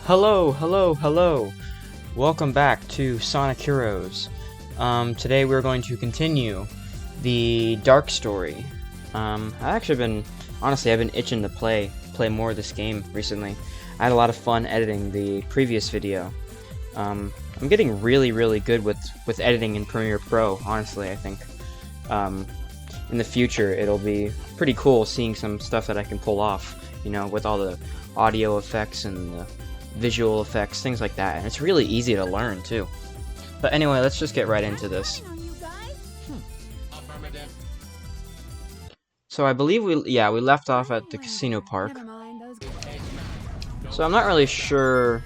Hello, hello, hello! Welcome back to Sonic Heroes. Today we're going to continue the Dark story. I've been itching to play more of this game recently. I had a lot of fun editing the previous video. I'm getting really good with editing in Premiere Pro, honestly, I think. In the future, it'll be pretty cool seeing some stuff that I can pull off, you know, with all the audio effects and the visual effects, things like that. And it's really easy to learn, too. But anyway, let's just get right into this. So I believe we left off at the casino park. So I'm not really sure.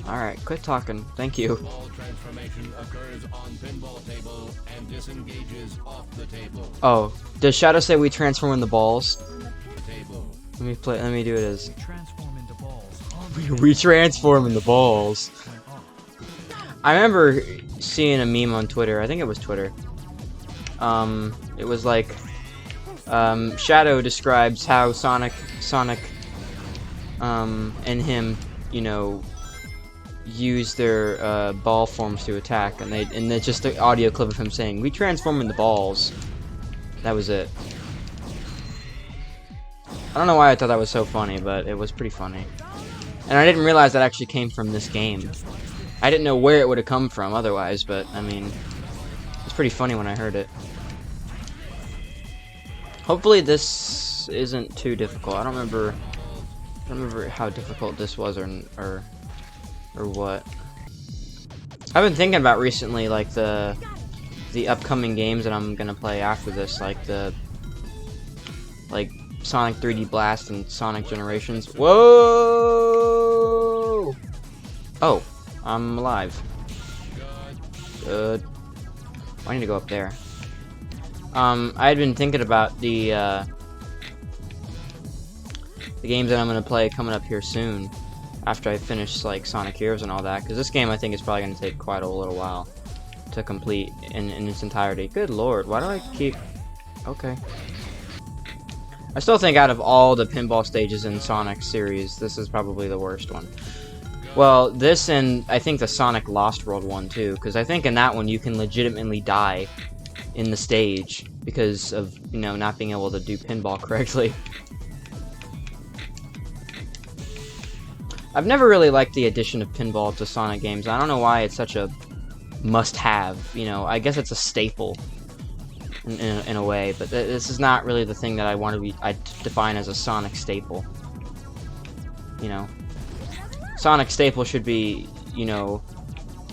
Alright, quit talking. Thank you. Oh, does Shadow say we transform into balls? Let me do it as we transform into balls. I remember seeing a meme on Twitter. I think it was Twitter. It was like Shadow describes how Sonic and him, you know, use their ball forms to attack, and it's just an audio clip of him saying, "We transform into balls." That was it. I don't know why I thought that was so funny, but it was pretty funny. And I didn't realize that actually came from this game. I didn't know where it would have come from otherwise, but I mean, it's pretty funny when I heard it. Hopefully this isn't too difficult. I don't remember how difficult this was or what. I've been thinking about recently, like the upcoming games that I'm gonna play after this, like Sonic 3D Blast and Sonic Generations. Whoa! Oh, I'm alive. Good. I need to go up there. I had been thinking about the games that I'm gonna play coming up here soon, after I finish like Sonic Heroes and all that, because this game I think is probably gonna take quite a little while to complete in its entirety. Good lord, why do I keep? Okay. I still think out of all the pinball stages in Sonic series, this is probably the worst one. Well, this and I think the Sonic Lost World one too, because I think in that one you can legitimately die in the stage because of, you know, not being able to do pinball correctly. I've never really liked the addition of pinball to Sonic games. I don't know why it's such a must-have, you know. I guess it's a staple in a way, but this is not really the thing that I define as a Sonic staple. You know, Sonic staple should be, you know,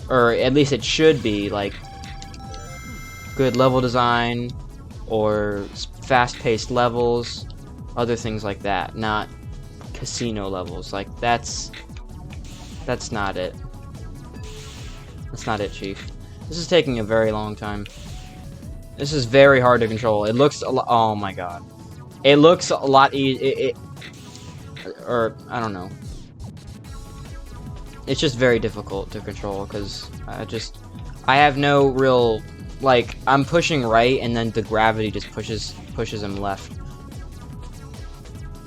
or at least it should be like good level design or fast-paced levels, other things like that, not casino levels. Like that's not it. That's not it, Chief. This is taking a very long time. This is very hard to control. It looks a lot. Oh my god. It looks a lot easy. Or I don't know. It's just very difficult to control because I have no real, like, I'm pushing right and then the gravity just pushes him left.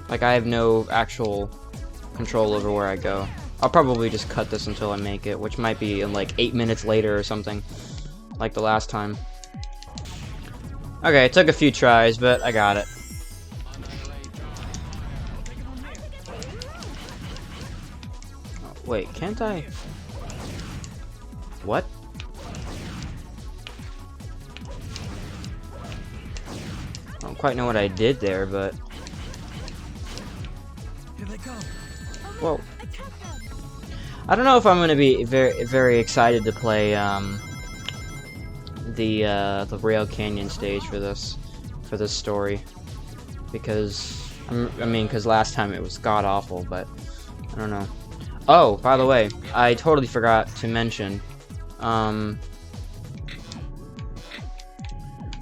Like, I have no actual control over where I go. I'll probably just cut this until I make it, which might be in like 8 minutes later or something, like the last time. Okay, it took a few tries, but I got it. Oh, wait, can't I? What? I don't quite know what I did there, but... Whoa. I don't know if I'm going to be very excited to play the Rail Canyon stage for this story, because because last time it was god awful, but I don't know. Oh, by the way, I totally forgot to mention, I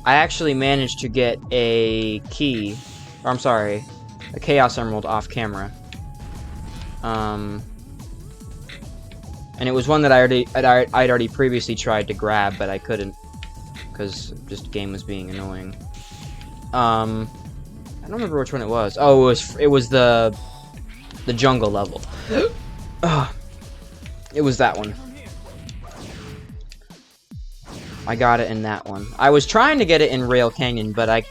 actually managed to get a key, or I'm sorry, a Chaos Emerald off camera. And it was one that I'd already previously tried to grab, but I couldn't, because just the game was being annoying. I don't remember which one it was. Oh, it was the The jungle level. It was that one. I got it in that one. I was trying to get it in Rail Canyon, but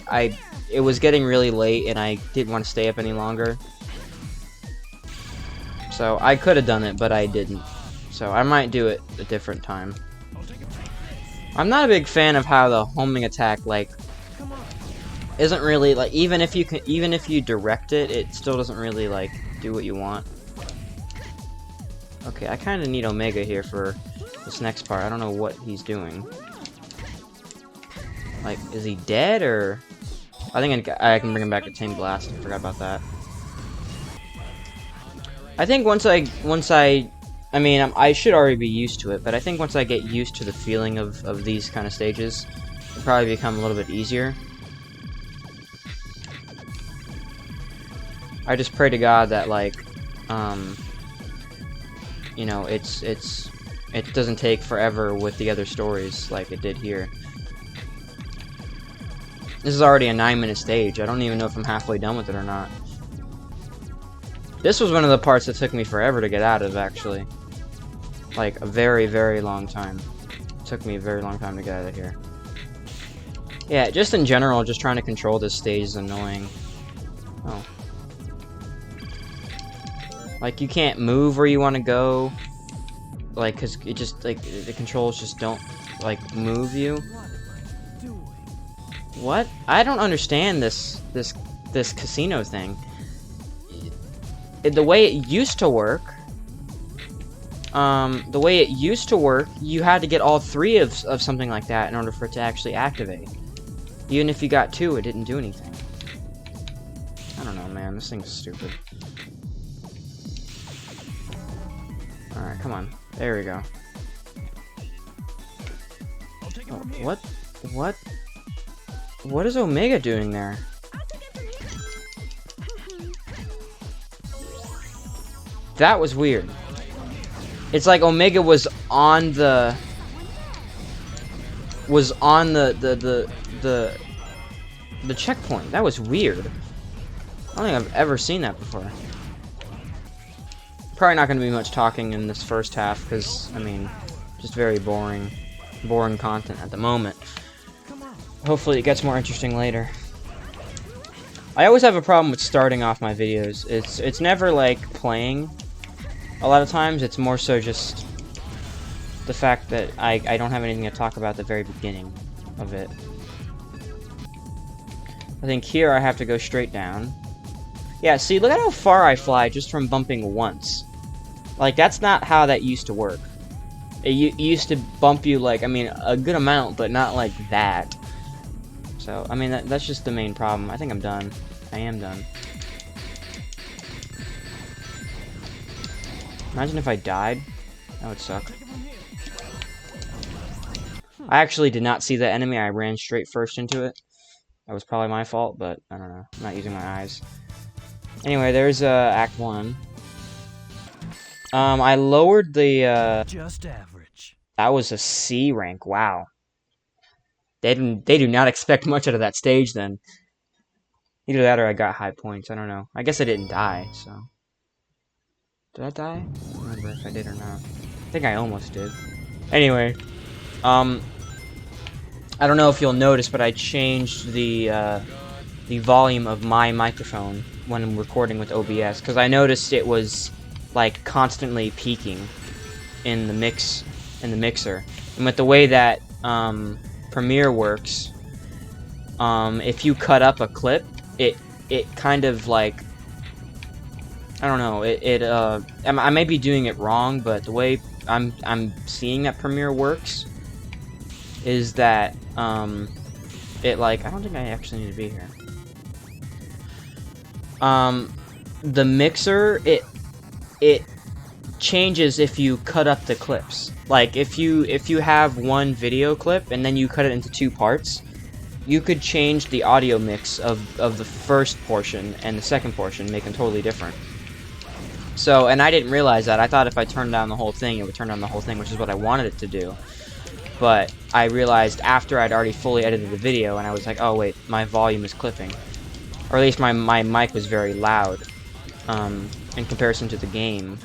it was getting really late, and I didn't want to stay up any longer. So I could have done it, but I didn't. So I might do it a different time. I'm not a big fan of how the homing attack, like, isn't really, like, even if you direct it, it still doesn't really, like, do what you want. Okay, I kind of need Omega here for this next part. I don't know what he's doing. Like, is he dead, or... I think I can bring him back to Tame Blast. I forgot about that. I think once I mean, I should already be used to it, but I think once I get used to the feeling of these kind of stages, it'll probably become a little bit easier. I just pray to God that, like, you know, it doesn't take forever with the other stories like it did here. This is already a 9-minute stage. I don't even know if I'm halfway done with it or not. This was one of the parts that took me forever to get out of, actually. Like, a very, very long time. It took me a very long time to get out of here. Yeah, just in general, just trying to control this stage is annoying. Oh. Like, you can't move where you want to go. Like, because it just, like, the controls just don't, like, move you. What? I don't understand this casino thing. The way it used to work, you had to get all 3 of something like that in order for it to actually activate. Even if you got 2, it didn't do anything. I don't know, man. This thing's stupid. Alright, come on. There we go. Oh, what? What? What is Omega doing there? That was weird. It's like Omega was on the checkpoint. That was weird. I don't think I've ever seen that before. Probably not going to be much talking in this first half because, I mean, just very boring content at the moment. Hopefully it gets more interesting later. I always have a problem with starting off my videos. It's never like playing. A lot of times it's more so just the fact that I don't have anything to talk about at the very beginning of it. I think here I have to go straight down. Yeah, see, look at how far I fly just from bumping once. Like, that's not how that used to work. It used to bump you, like, I mean, a good amount, but not like that. So, I mean, that's just the main problem. I think I'm done. I am done. Imagine if I died. That would suck. I actually did not see that enemy. I ran straight first into it. That was probably my fault, but I don't know. I'm not using my eyes. Anyway, there's Act 1. I lowered the just average. That was a C rank. Wow. They do not expect much out of that stage then. Either that or I got high points. I don't know. I guess I didn't die, so. Did I die? I don't remember if I did or not. I think I almost did. Anyway, I don't know if you'll notice, but I changed the volume of my microphone when I'm recording with OBS because I noticed it was like constantly peaking in the mixer, and with the way that Premiere works, if you cut up a clip, it kind of like, I don't know, I may be doing it wrong, but the way I'm seeing that Premiere works is that it, like, I don't think I actually need to be here. The mixer, it changes if you cut up the clips. Like, if you have one video clip and then you cut it into 2 parts, you could change the audio mix of the first portion and the second portion, make them totally different. So, and I didn't realize that. I thought if I turned down the whole thing, it would turn down the whole thing, which is what I wanted it to do. But I realized after I'd already fully edited the video, and I was like, oh wait, my volume is clipping. Or at least my mic was very loud. in comparison to the game.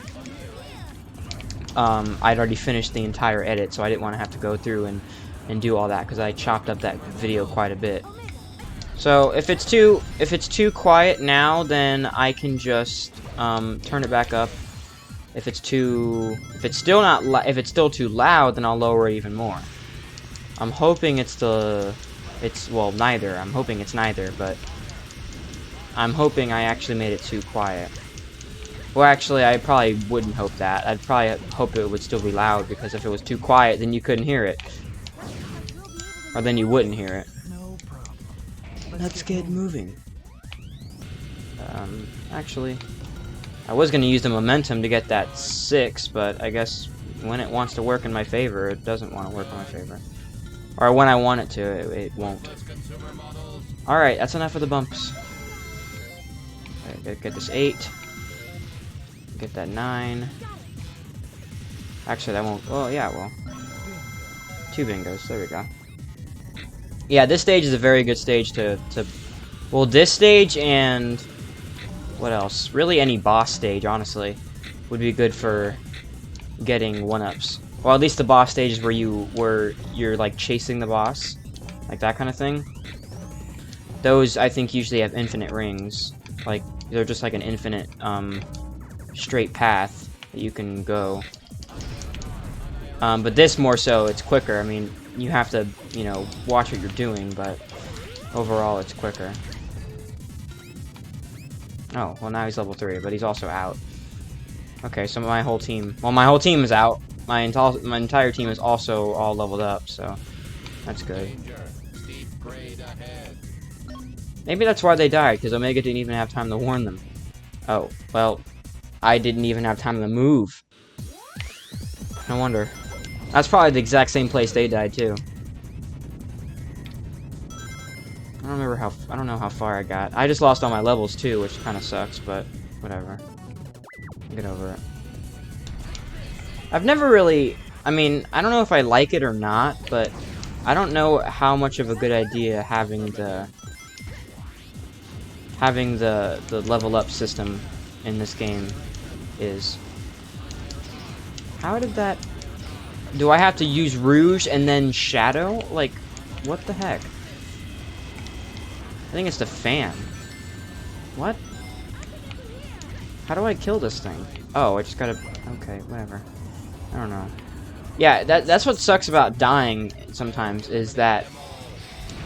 I'd already finished the entire edit, so I didn't want to have to go through and do all that, because I chopped up that video quite a bit. So if it's too quiet now, then I can just turn it back up. If it's still too loud, then I'll lower it even more. I'm hoping well, neither. I'm hoping it's neither, but I'm hoping I actually made it too quiet. Well, actually, I probably wouldn't hope that. I'd probably hope it would still be loud, because if it was too quiet, then you couldn't hear it. Or then you wouldn't hear it. Let's get moving. Actually, I was going to use the momentum to get that 6, but I guess when it wants to work in my favor, it doesn't want to work in my favor. Or when I want it to, it won't. Alright, that's enough of the bumps. Okay, gotta get this 8. Get that 9. Actually, that won't... Oh, yeah, well. 2 bingos. There we go. Yeah, this stage is a very good stage to... Well, this stage and... What else? Really any boss stage, honestly, would be good for getting 1-ups. Well, at least the boss stages where you're like chasing the boss, like that kind of thing. Those, I think, usually have infinite rings. Like, they're just like an infinite, straight path that you can go. But this more so, it's quicker. I mean, you have to, you know, watch what you're doing, but overall, it's quicker. Oh, well, now he's level 3, but he's also out. Okay, so my whole team... Well, my whole team is out. My entire team is also all leveled up, so that's good. Maybe that's why they died, because Omega didn't even have time to warn them. Oh, well, I didn't even have time to move. No wonder. That's probably the exact same place they died, too. I don't know how far I got. I just lost all my levels too, which kind of sucks, but whatever. Get over it. I've never really... I mean, I don't know if I like it or not, but I don't know how much of a good idea having the level up system in this game is. How did that... Do I have to use Rouge and then Shadow? Like, what the heck? I think it's the fan. What? How do I kill this thing? Oh, I just gotta... Okay, whatever. I don't know. Yeah, that's what sucks about dying sometimes, is that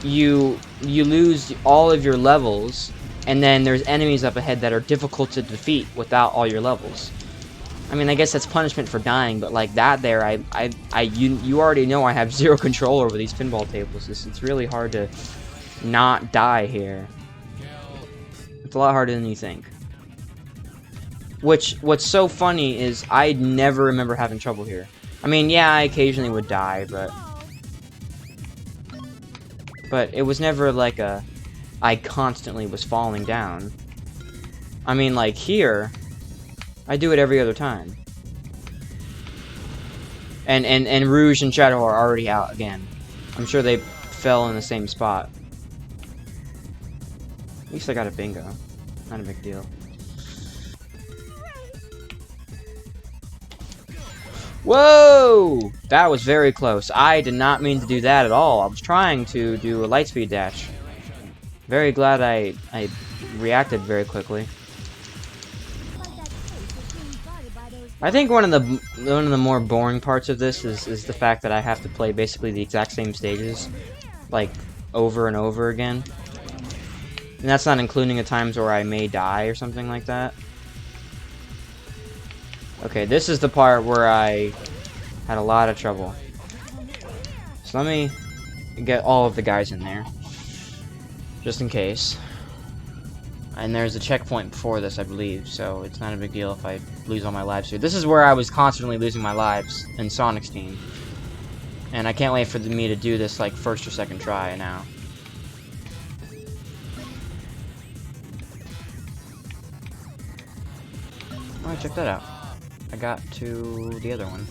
you lose all of your levels, and then there's enemies up ahead that are difficult to defeat without all your levels. I mean, I guess that's punishment for dying, but like that there, you already know I have zero control over these pinball tables. It's really hard to not die here. It's a lot harder than you think. What's so funny is I never remember having trouble here. I mean, yeah, I occasionally would die, but it was never like I constantly was falling down. I mean, like here, I do it every other time. And Rouge and Shadow are already out again. I'm sure they fell in the same spot. At least I got a bingo. Not a big deal. Whoa! That was very close. I did not mean to do that at all. I was trying to do a lightspeed dash. Very glad I reacted very quickly. I think one of the more boring parts of this is the fact that I have to play basically the exact same stages, like, over and over again. And that's not including the times where I may die or something like that. Okay, this is the part where I had a lot of trouble. So let me get all of the guys in there, just in case. And there's a checkpoint before this, I believe, so it's not a big deal if I lose all my lives here. This is where I was constantly losing my lives in Sonic's team. And I can't wait for me to do this, like, first or second try now. Oh, check that out. I got to the other one.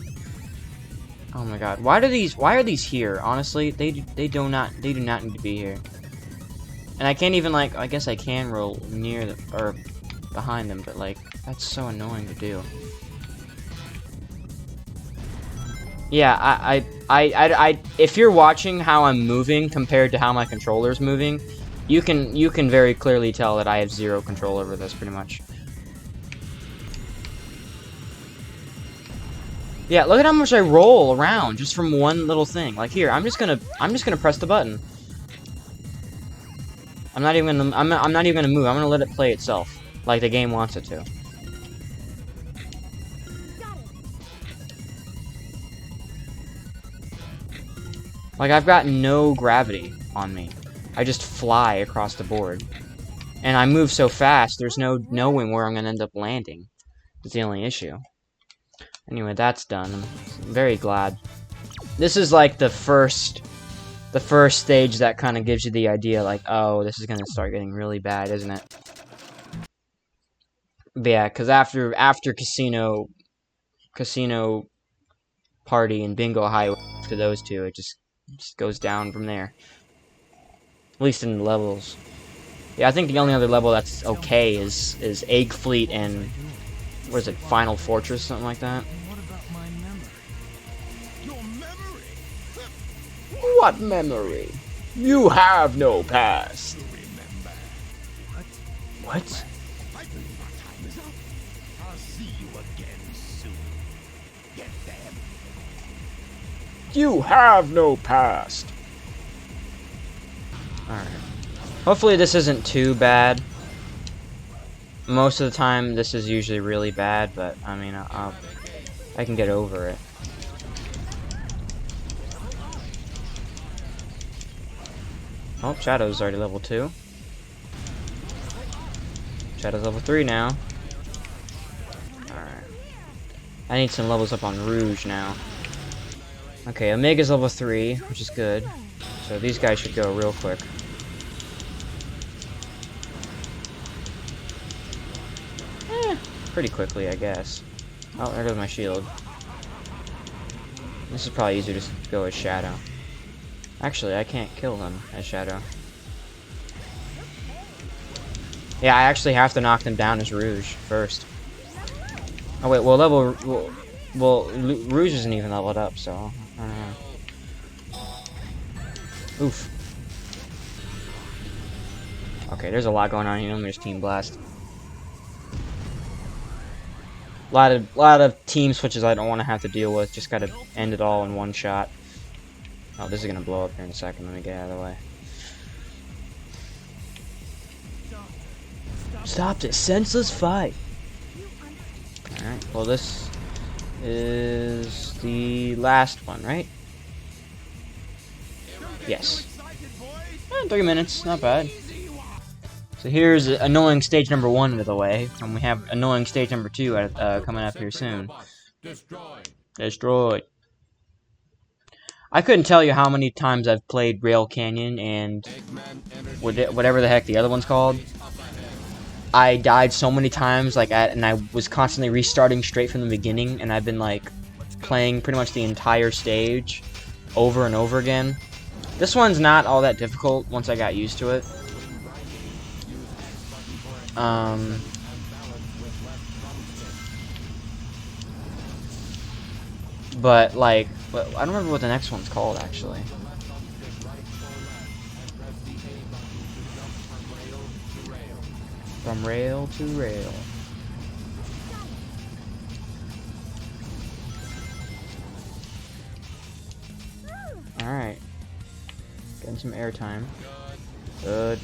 Oh my god. Why are these here? Honestly, they do not need to be here. And I can't even, like, I guess I can roll near them, or behind them, but like That's so annoying to do. Yeah, if you're watching how I'm moving compared to how my controller's moving, you can very clearly tell that I have zero control over this, pretty much. Yeah, look at how much I roll around just from one little thing. Like here, I'm just gonna press the button. I'm not even gonna move. I'm gonna let it play itself, like the game wants it to. Like, I've got no gravity on me. I just fly across the board. And I move so fast, there's no knowing where I'm going to end up landing. That's the only issue. Anyway, that's done. I'm very glad. This is like the first stage that kind of gives you the idea, like, oh, this is going to start getting really bad, isn't it? But yeah, because after Casino Party and Bingo Highway, after those two, it just goes down from there. At least in the levels. Yeah, I think the only other level that's okay is Egg Fleet and what is it, Final Fortress, something like that. What memory? You have no past. What? You have no past. Alright. Hopefully this isn't too bad. Most of the time this is usually really bad, but I mean, I can get over it. Oh, Shadow's already level 2. Shadow's level 3 now. Alright. I need some levels up on Rouge now. Okay, Omega's level 3, which is good. So these guys should go real quick. Pretty quickly, I guess. Oh, there goes my shield. This is probably easier to go as Shadow. Actually, I can't kill him as Shadow. Yeah, I actually have to knock them down as Rouge first. Oh wait, well, Rouge isn't even leveled up, so I don't know. Oof. Okay, there's a lot going on here. There's Team Blast. A lot of team switches I don't want to have to deal with. Just gotta end it all in one shot. Oh, this is gonna blow up here in a second. Let me get out of the way. Stop this senseless fight. Alright, well this is the last one, right? Yes. 3 minutes, not bad. So here's annoying stage number 1 out of the way, and we have annoying stage number 2 coming up here soon. Destroyed. I couldn't tell you how many times I've played Rail Canyon and whatever the heck the other one's called. I died so many times, and I was constantly restarting straight from the beginning, and I've been like playing pretty much the entire stage over and over again. This one's not all that difficult once I got used to it. But like, I don't remember what the next one's called actually. From rail to rail. Alright. Getting some airtime. Good.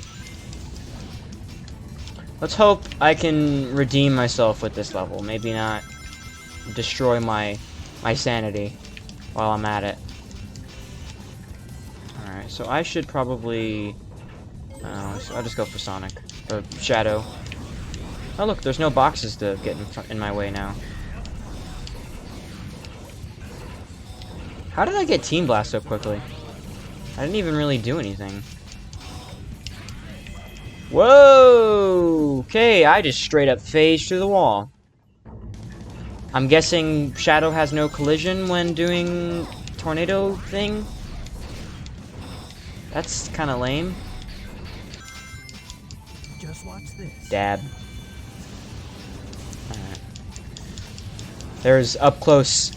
Let's hope I can redeem myself with this level. Maybe not destroy my sanity while I'm at it. Alright, so I should probably... so I'll just go for Sonic. Or Shadow. Oh look, there's no boxes to get in my way now. How did I get Team Blast so quickly? I didn't even really do anything. Whoa! Okay, I just straight up phased through the wall. I'm guessing Shadow has no collision when doing tornado thing? That's kind of lame. Just watch this. Dab. There's up close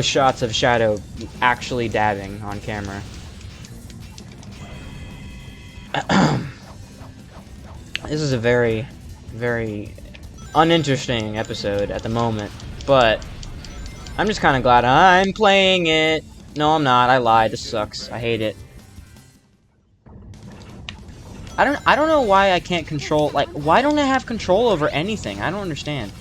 shots of Shadow actually dabbing on camera. This is a very, very uninteresting episode at the moment, but I'm just kind of glad I'm playing it. No, I'm not. I lied. This sucks. I hate it. I don't know why I can't control, like, why don't I have control over anything? I don't understand.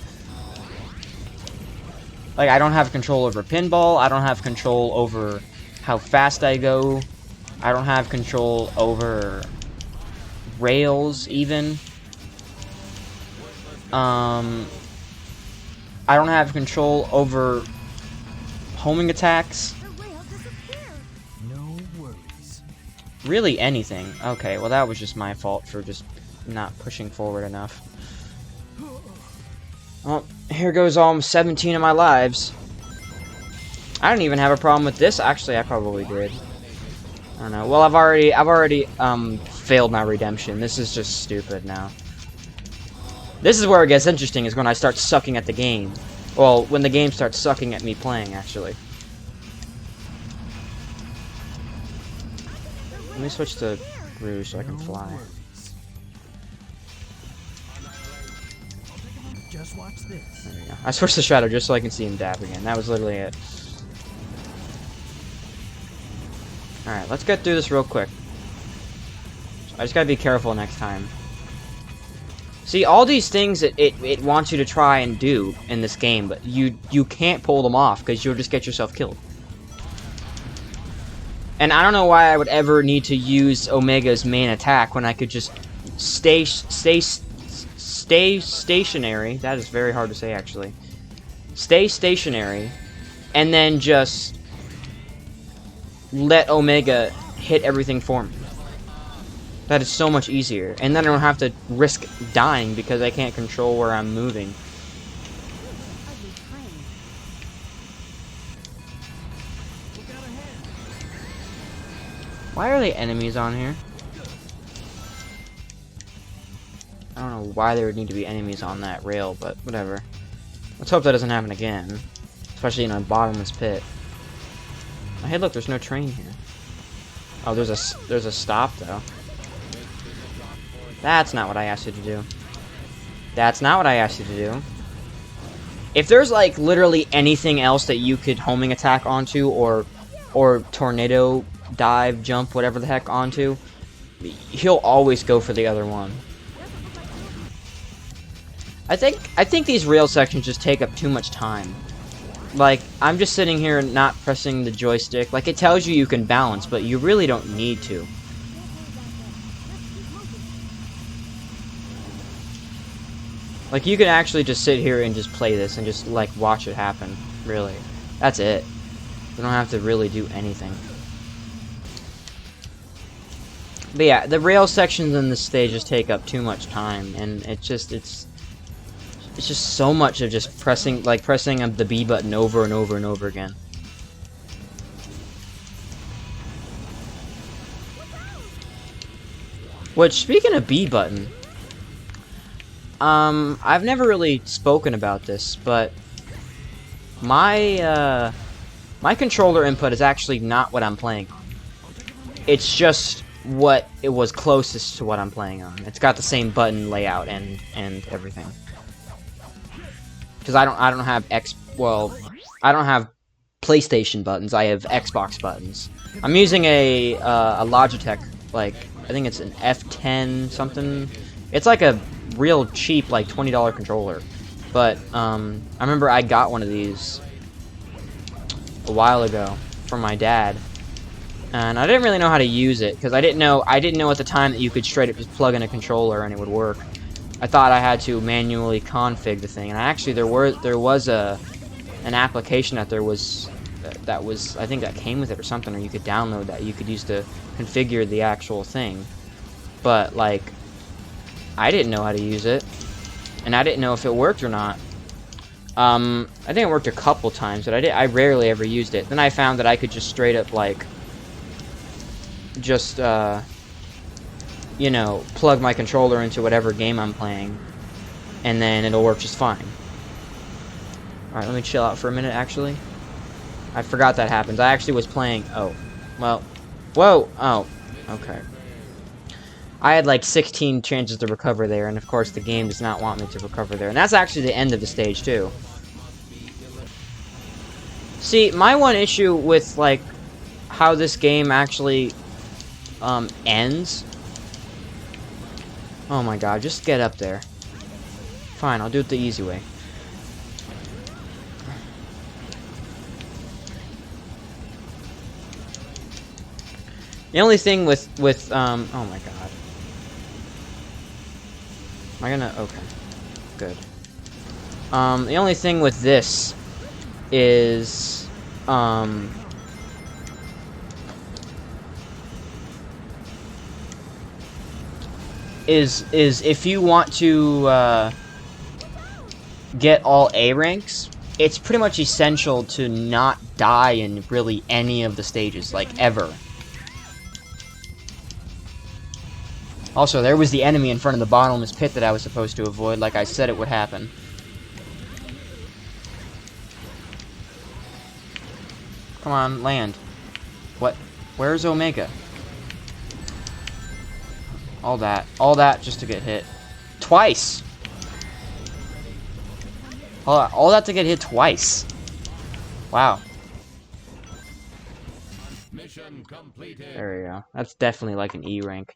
Like, I don't have control over pinball. I don't have control over how fast I go. I don't have control over rails, even. I don't have control over homing attacks. No worries. Really anything. Okay, well that was just my fault for just not pushing forward enough. Well, here goes all 17 of my lives. I don't even have a problem with this. Actually, I probably did. I don't know. Well, I've already failed my redemption. This is just stupid now. This is where it gets interesting, is when I start sucking at the game. Well, when the game starts sucking at me playing, actually. Let me switch to Rouge so I can fly. Just watch this. There we go. I switched to Shadow just so I can see him dab again. That was literally it. Alright, let's get through this real quick. I just gotta be careful next time. See, all these things that it wants you to try and do in this game, but you can't pull them off because you'll just get yourself killed. And I don't know why I would ever need to use Omega's main attack when I could just stay stationary. That is very hard to say, actually. Stay stationary, and then just let Omega hit everything for me. That is so much easier. And then I don't have to risk dying because I can't control where I'm moving. Why are there enemies on here? I don't know why there would need to be enemies on that rail, but whatever. Let's hope that doesn't happen again. Especially in a bottomless pit. Oh, hey, look, there's no train here. Oh, there's a stop, though. That's not what I asked you to do. That's not what I asked you to do. If there's, like, literally anything else that you could homing attack onto, or tornado dive, jump, whatever the heck onto, he'll always go for the other one. I think these rail sections just take up too much time. Like, I'm just sitting here not pressing the joystick. Like, it tells you can balance, but you really don't need to. Like, you can actually just sit here and just play this and just, like, watch it happen. Really. That's it. You don't have to really do anything. But yeah, the rail sections in this stage just take up too much time, and it's just so much of just pressing the B button over and over and over again. Which, speaking of B button, I've never really spoken about this, but my my controller input is actually not what I'm playing on. It's just what it was closest to what I'm playing on. It's got the same button layout and everything. Because I don't have I don't have PlayStation buttons. I have Xbox buttons. I'm using a Logitech, like, I think it's an F10 something. It's like a real cheap, like, $20 controller. But I remember I got one of these a while ago from my dad, and I didn't really know how to use it because I didn't know at the time that you could straight up just plug in a controller and it would work. I thought I had to manually config the thing, and actually there was an application that was I think that came with it or something, or you could download that you could use to configure the actual thing. But like, I didn't know how to use it, and I didn't know if it worked or not. I think it worked a couple times, but I rarely ever used it. Then I found that I could just straight up, like, just you know, plug my controller into whatever game I'm playing, and then it'll work just fine. Alright, let me chill out for a minute, actually. I forgot that happens. I actually was playing... Oh. Well. Whoa! Oh. Okay. I had like 16 chances to recover there, and of course the game does not want me to recover there. And that's actually the end of the stage, too. See, my one issue with, like, how this game actually, ends... Oh my god, just get up there. Fine, I'll do it the easy way. The only thing with, oh my god. Am I gonna, okay. Good. The only thing with this is, is if you want to, get all A ranks, it's pretty much essential to not die in really any of the stages, like, ever. Also, there was the enemy in front of the bottomless pit that I was supposed to avoid, like I said it would happen. Come on, land. What? Where's Omega? All that just to get hit. Twice! All that to get hit twice. Wow. Mission completed. There we go. That's definitely like an E rank.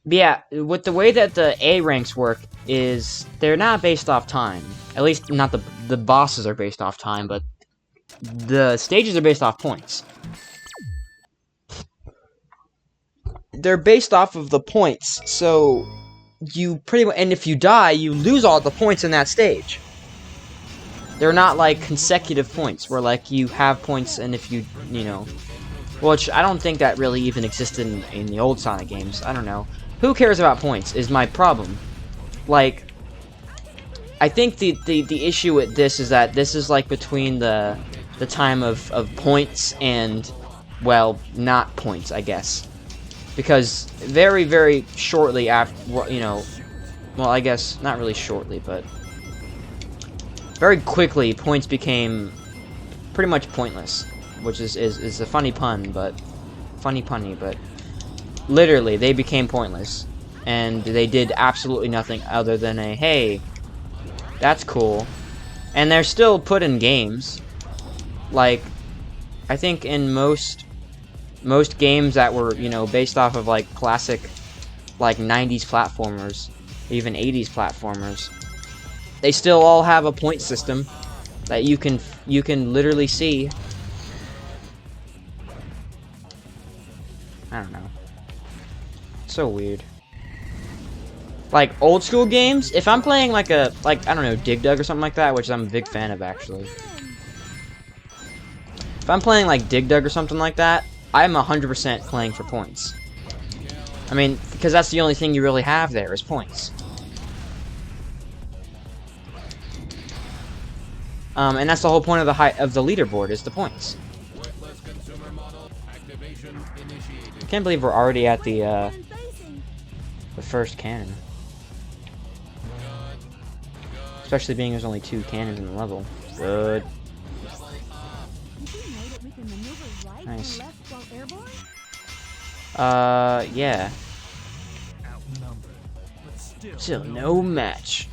But yeah, with the way that the A ranks work is they're not based off time. At least not the bosses are based off time, but the stages are based off points. They're based off of the points, so you pretty much, and if you die, you lose all the points in that stage. They're not like consecutive points where like you have points and if you know, which I don't think that really even existed in the old Sonic games. I don't know. Who cares about points is my problem. Like, I think the issue with this is that this is like between the time of points and, well, not points, I guess. Because very, very shortly after, you know, well, I guess not really shortly, but very quickly points became pretty much pointless, which is a funny pun, but funny punny, but literally they became pointless, and they did absolutely nothing other than a hey, that's cool, and they're still put in games. Like, I think in most games that were, you know, based off of like classic like 90s platformers, even 80s platformers, they still all have a point system that you can literally see. I don't know. So weird. Like old school games, if I'm playing like I don't know, Dig Dug or something like that, which I'm a big fan of actually. If I'm playing like Dig Dug or something like that, I'm 100% playing for points. I mean, because that's the only thing you really have there is points. And that's the whole point of the leaderboard is the points. I can't believe we're already at the first cannon. Especially being there's only 2 cannons in the level. Good. Nice. Yeah. Still no match.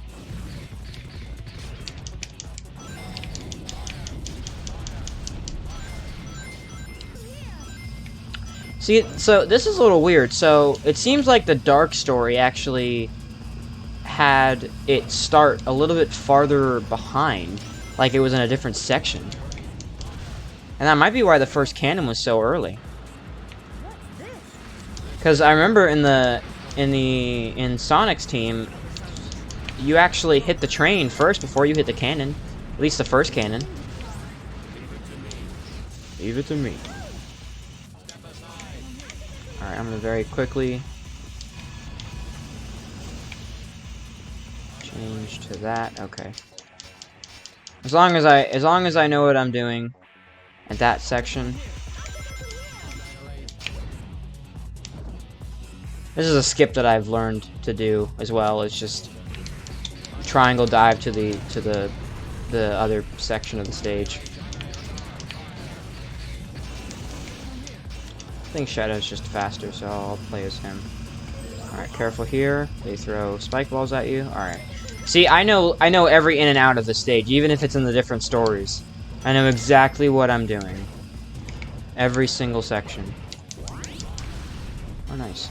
See, so this is a little weird. So it seems like the Dark story actually had it start a little bit farther behind, like it was in a different section. And that might be why the first cannon was so early. Because I remember in Sonic's team, you actually hit the train first before you hit the cannon. At least the first cannon. Leave it to me. Alright, I'm gonna very quickly change to that. Okay. As long as I know what I'm doing at that section. This is a skip that I've learned to do as well. It's just triangle dive to the the other section of the stage. I think Shadow's just faster, so I'll play as him. Alright, careful here. They throw spike balls at you. Alright. See, I know every in and out of the stage, even if it's in the different stories. I know exactly what I'm doing. Every single section. Oh, nice.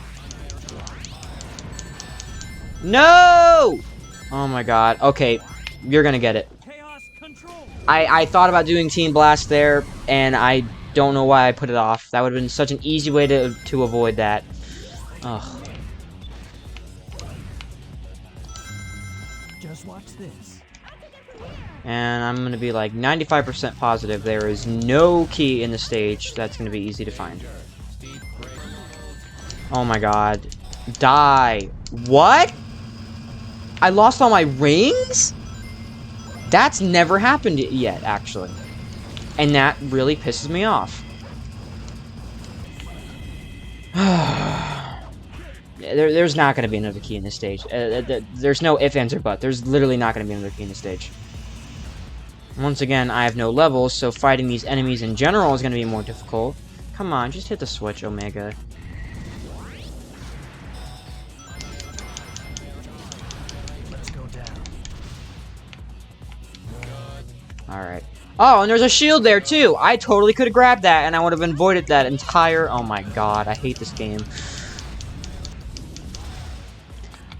No! Oh my god. Okay, you're gonna get it. Chaos control. I thought about doing Team Blast there, and I don't know why I put it off. That would have been such an easy way to avoid that. Ugh. Just watch this. And I'm gonna be like 95% positive there is no key in the stage that's gonna be easy to find. Oh my god. Die. What? I lost all my rings? That's never happened yet, actually. And that really pisses me off. There's not going to be another key in this stage. There's no ifs, ands, or buts. There's literally not going to be another key in this stage. Once again, I have no levels, so fighting these enemies in general is going to be more difficult. Come on, just hit the switch, Omega. Let's go down. Alright. Oh, and there's a shield there, too! I totally could have grabbed that, and I would have avoided that entire... Oh my god, I hate this game.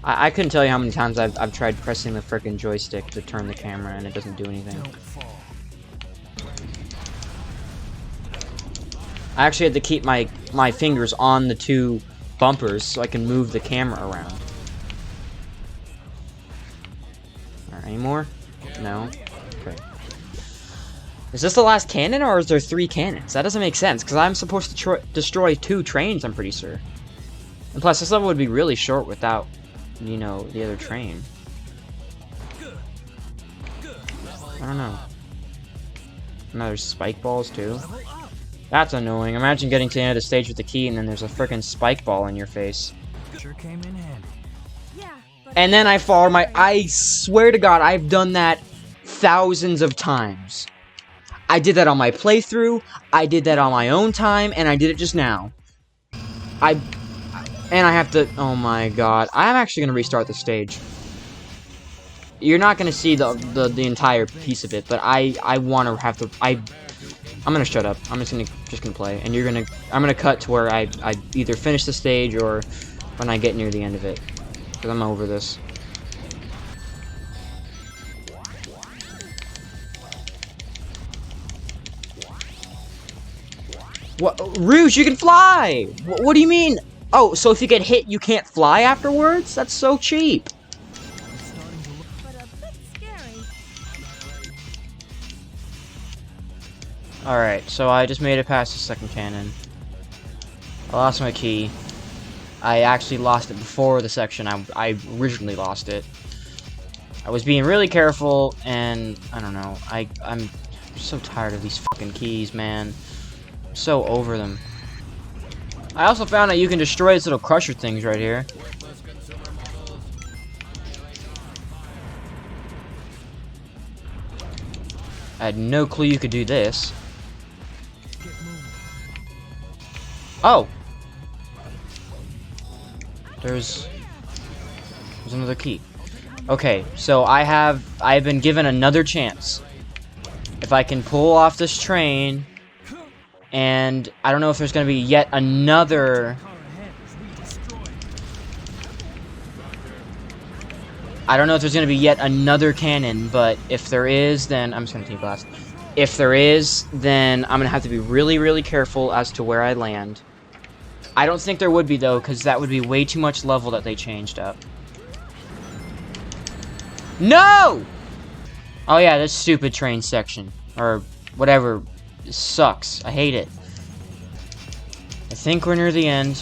I couldn't tell you how many times I've tried pressing the frickin' joystick to turn the camera, and it doesn't do anything. Don't fall. I actually had to keep my fingers on the two bumpers so I can move the camera around. Alright, any more? No? Okay. Is this the last cannon, or is there 3 cannons? That doesn't make sense, because I'm supposed to destroy 2 trains, I'm pretty sure. And plus, this level would be really short without, you know, the other train. I don't know. And there's spike balls, too. That's annoying. Imagine getting to the end of the stage with the key, and then there's a frickin' spike ball in your face. Sure came in handy. Yeah, but And then I fall I swear to God, I've done that thousands of times. I did that on my playthrough, I did that on my own time, and I did it just now. And I have to, oh my god. I'm actually gonna restart the stage. You're not gonna see the entire piece of it, but I wanna have to, I'm gonna shut up. I'm just gonna play, and I'm gonna cut to where I either finish the stage or when I get near the end of it. Because I'm over this. What? Rouge, you can fly! What do you mean? Oh, so if you get hit, you can't fly afterwards? That's so cheap. It's starting to look. but a bit scary. Alright, so I just made it past the second cannon. I lost my key. I actually lost it before the section I originally lost it. I was being really careful, and I don't know. I'm so tired of these fucking keys, man. I'm so over them. I also found that you can destroy these little crusher things right here. I had no clue you could do this. Get moving. Oh! There's another key. Okay, so I've been given another chance. If I can pull off this train, and I don't know if there's gonna be yet another. Car ahead as we destroy. I don't know if there's gonna be yet another cannon, but if there is, then I'm just gonna Team Blast. If there is, then I'm gonna have to be really, really careful as to where I land. I don't think there would be though, because that would be way too much level that they changed up. No! Oh yeah, this stupid train section. Or whatever. It sucks. I hate it. I think we're near the end.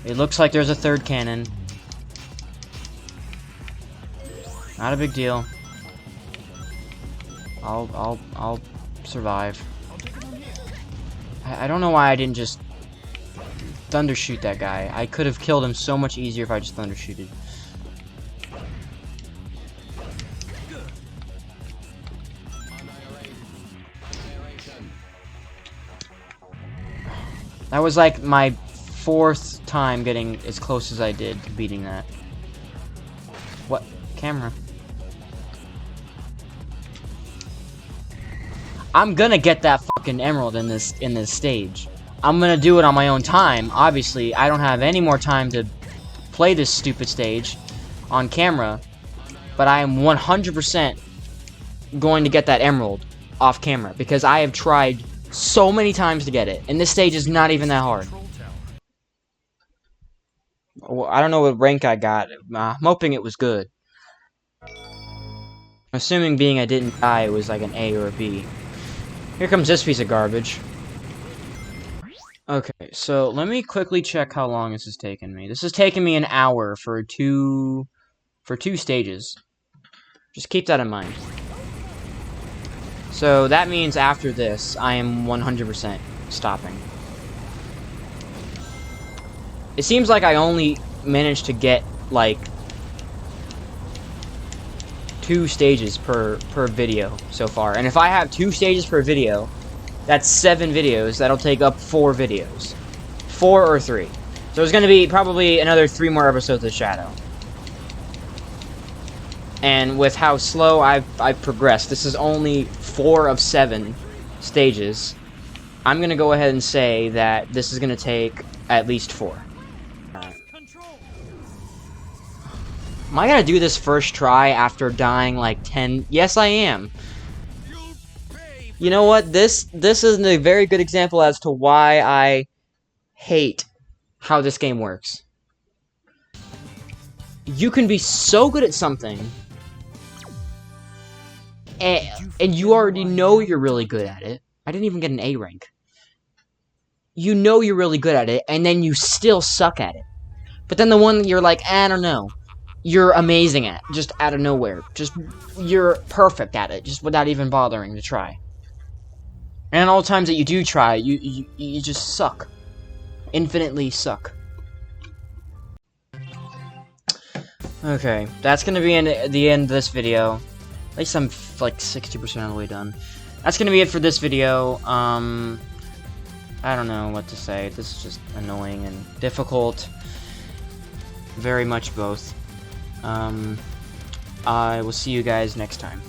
It looks like there's a third cannon. Not a big deal. I'll survive. I don't know why I didn't just thundershoot that guy. I could have killed him so much easier if I just thundershooted. That was like my 4th time getting as close as I did to beating that. What? Camera. I'm gonna get that fucking emerald in this stage. I'm gonna do it on my own time. Obviously, I don't have any more time to play this stupid stage on camera, but I am 100% going to get that emerald off camera because I have tried so many times to get it, and this stage is not even that hard. Control tower. Well, I don't know what rank I got. I'm hoping it was good. Assuming being I didn't die, it was like an A or a B. Here comes this piece of garbage. Okay, so let me quickly check how long this has taken me. This has taken me an hour for two stages. Just keep that in mind. So that means after this, I am 100% stopping. It seems like I only managed to get, like, 2 stages per video so far. And if I have 2 stages per video, that's 7 videos. That'll take up 4 videos. 4 or 3. So there's going to be probably another 3 more episodes of Shadow. And with how slow I've progressed, this is only 4 of 7 stages. I'm going to go ahead and say that this is going to take at least 4. Control. Am I going to do this first try after dying like 10? Yes, I am. You know what? This is a very good example as to why I hate how this game works. You can be so good at something, and you already know you're really good at it. I didn't even get an A rank. You know you're really good at it, and then you still suck at it. But then the one that you're like, I don't know, you're amazing at, just out of nowhere. Just, you're perfect at it, just without even bothering to try. And all the times that you do try, you just suck. Infinitely suck. Okay, that's gonna be the end of this video. At least I'm like 60% of the way done. That's gonna be it for this video. I don't know what to say. This is just annoying and difficult. Very much both. I will see you guys next time.